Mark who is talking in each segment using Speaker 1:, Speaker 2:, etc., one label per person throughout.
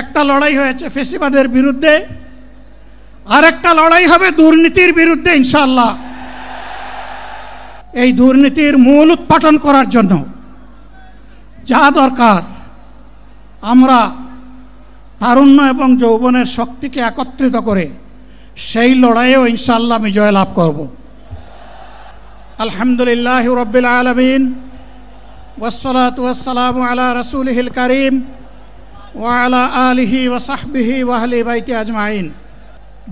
Speaker 1: একটা লড়াই হয়েছে ফেসিবাদের বিরুদ্ধে, আর একটা লড়াই হবে দুর্নীতির বিরুদ্ধে ইনশাআল্লাহ। এই দুর্নীতির মূল উৎপাটন করার জন্য যা দরকার, আমরা তারুণ্য এবং যৌবনের শক্তিকে একত্রিত করে সেই লড়াইয়েও ইনশাআল্লাহ আমি জয়লাভ করব। আলহামদুলিল্লাহ রাব্বিল আলামিন ওয়াসসালাতু ওয়াসসালামু আলা রাসূলিহিল কারীম ওয়া আলা আলিহি ওয়া সাহবিহি ওয়া আহলি বাইতি আজমাইন।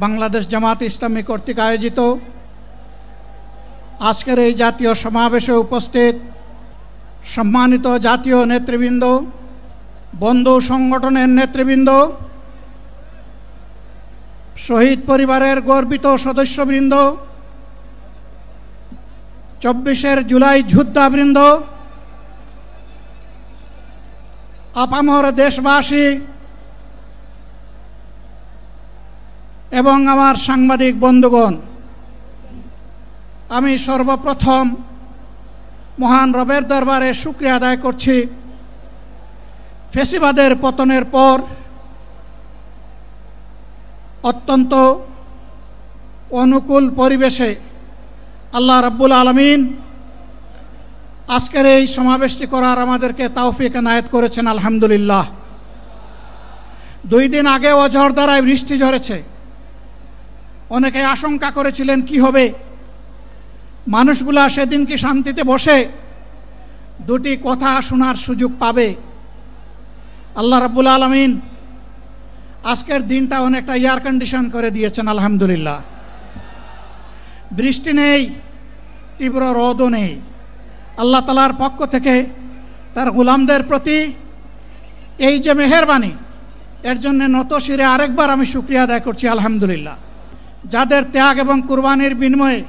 Speaker 1: বাংলাদেশ জামাত ইসলামী কর্তৃক আয়োজিত আজকের এই জাতীয় সমাবেশে উপস্থিত সম্মানিত জাতীয় নেতৃবৃন্দ, বন্ধু সংগঠনের নেতৃবৃন্দ, শহীদ পরিবারের গর্বিত সদস্যবৃন্দ, 24 জুলাই যোদ্ধাবৃন্দ, আপামর দেশবাসী এবং আমার সাংবাদিক বন্ধুগণ, আমি সর্বপ্রথম মহান রবের দরবারে শুকরিয়া আদায় করছি। ফেসিবাদের পতনের পর অত্যন্ত অনুকূল পরিবেশে আল্লাহ রাব্বুল আলামিন আজকের এই সমাবেশটি করার আমাদেরকে তৌফিক এনায়েত করেছেন, আলহামদুলিল্লাহ। 2 দিন আগে ঝড় দ্বারায় বৃষ্টি ঝরেছে। অনেকে আশঙ্কা করেছিলেন কি হবে, মানুষগুলা সেদিন কি শান্তিতে বসে 2টি কথা শোনার সুযোগ পাবে। আল্লাহ রাব্বুল আলামিন আজকের দিনটা অনেকটা এয়ার কন্ডিশন করে দিয়েছেন, আলহামদুলিল্লাহ। বৃষ্টি নেই, তীব্র রোদও নেই। আল্লাহ তাআলার পক্ষ থেকে তার গোলামদের প্রতি এই যে মেহেরবানি, এর জন্য নত শিরে আরেকবার আমি শুকরিয়া আদায় করছি, আলহামদুলিল্লাহ। যাদের ত্যাগ এবং কুরবানির বিনিময়ে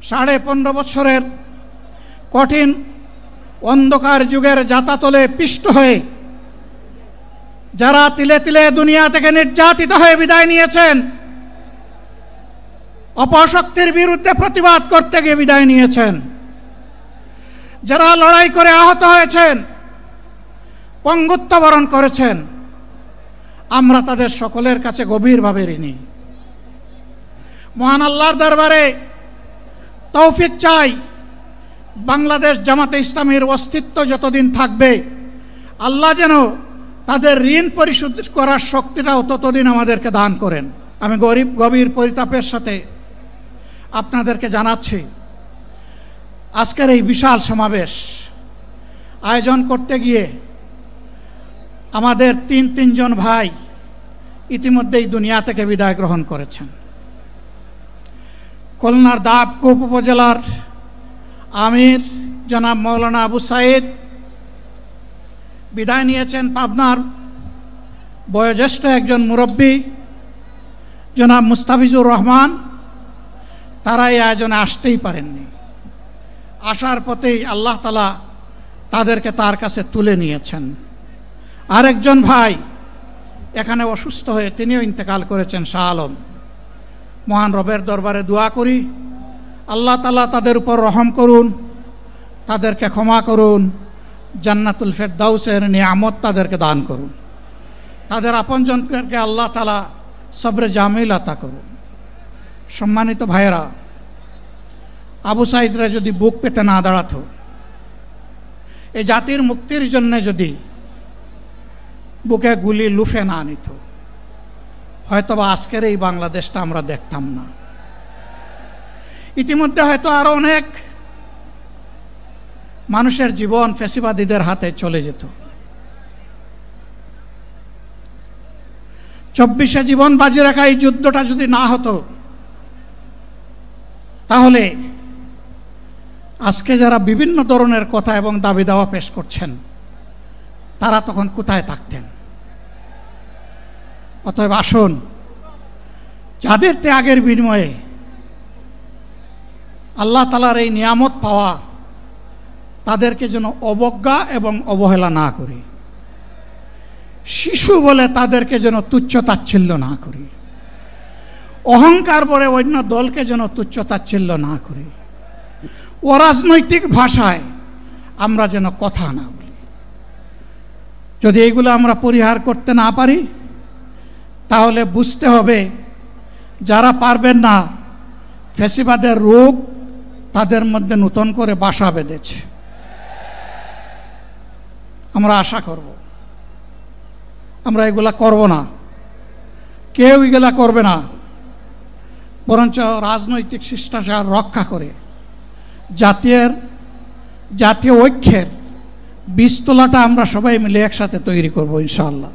Speaker 1: 15.5 বছরের কঠিন অন্ধকার যুগের যাতাতলে পিষ্ট হয়ে যারা তিলে তিলে দুনিয়া থেকে নির্যাতিত হয়ে বিদায় নিয়েছেন, অপশক্তির বিরুদ্ধে প্রতিবাদ করতে গিয়ে বিদায় নিয়েছেন, যারা লড়াই করে আহত হয়েছেন, পঙ্গুত্ব বরণ করেছেন, আমরা তাদের সকলের কাছে গভীরভাবে ঋণী। মহান আল্লাহর দরবারে তৌফিক চাই, বাংলাদেশ জামাতে ইসলামীর অস্তিত্ব যতদিন থাকবে আল্লাহ যেন তাদের ঋণ পরিশোধ করার শক্তিটাও ততদিন আমাদেরকে দান করেন। আমি গভীর পরিতাপের সাথে আপনাদেরকে জানাচ্ছি, আজকের এই বিশাল সমাবেশ আয়োজন করতে গিয়ে আমাদের 3 জন ভাই ইতিমধ্যেই দুনিয়া থেকে বিদায় গ্রহণ করেছেন। খুলনার দাবকুপ উপজেলার আমির জনাব মৌলানা আবু সাইদ বিদায় নিয়েছেন। পাবনার বয়োজ্যেষ্ঠ একজন মুরব্বী জনাব মুস্তাফিজুর রহমান, তারা এই আয়োজনে আসতেই পারেননি। আসার পথেই আল্লাহ তাআলা তাদেরকে তার কাছে তুলে নিয়েছেন। আরেকজন ভাই এখানে অসুস্থ হয়ে তিনিও ইন্তেকাল করেছেন, শাহ আলম। মহান রবের দরবারে দোয়া করি আল্লাহ তাআলা তাদের উপর রহম করুন, তাদেরকে ক্ষমা করুন, জান্নাতুল ফেরদাউসের নিয়ামত তাদেরকে দান করুন, তাদের আপনজনকে আল্লাহ তাআলা সবরে জামিল আতা করুন। সম্মানিত ভাইয়েরা, আবু সাইদরা যদি বুক পেতে না দাঁড়াতো, এই জাতির মুক্তির জন্য যদি বুকে গুলি লুফে না নিত, হয়তোবা আজকের এই বাংলাদেশটা আমরা দেখতাম না। ইতিমধ্যে হয়তো আরো অনেক মানুষের জীবন ফ্যাসিবাদীদের হাতে চলে যেত। 24 জীবন বাজি রাখা এই যুদ্ধটা যদি না হতো, তাহলে আজকে যারা বিভিন্ন ধরনের কথা এবং দাবি দাওয়া পেশ করছেন, তারা তখন কোথায় থাকতেন? অতএব আসুন, যাদের ত্যাগের বিনিময়ে আল্লাহ তাআলার এই নিয়ামত পাওয়া, তাদেরকে যেন অবজ্ঞা এবং অবহেলা না করি। শিশু বলে তাদেরকে যেন তুচ্ছ তাচ্ছিল্য না করি। অহংকার বলে অন্য দলকে যেন তুচ্ছ তাচ্ছিল্য না করি। অরাজনৈতিক ভাষায় আমরা যেন কথা না বলি। যদি এইগুলো আমরা পরিহার করতে না পারি তাহলে বুঝতে হবে যারা পারবেন না, ফ্যাসিবাদের রোগ তাদের মধ্যে নতুন করে বাসা বেঁধেছে। আমরা আশা করব আমরা এগুলা করব না, কেউ এগুলা করবে না, বরঞ্চ রাজনৈতিক শিষ্টাচার রক্ষা করে জাতীয় ঐক্যের বীজতলাটা আমরা সবাই মিলে একসাথে তৈরি করব ইনশাআল্লাহ।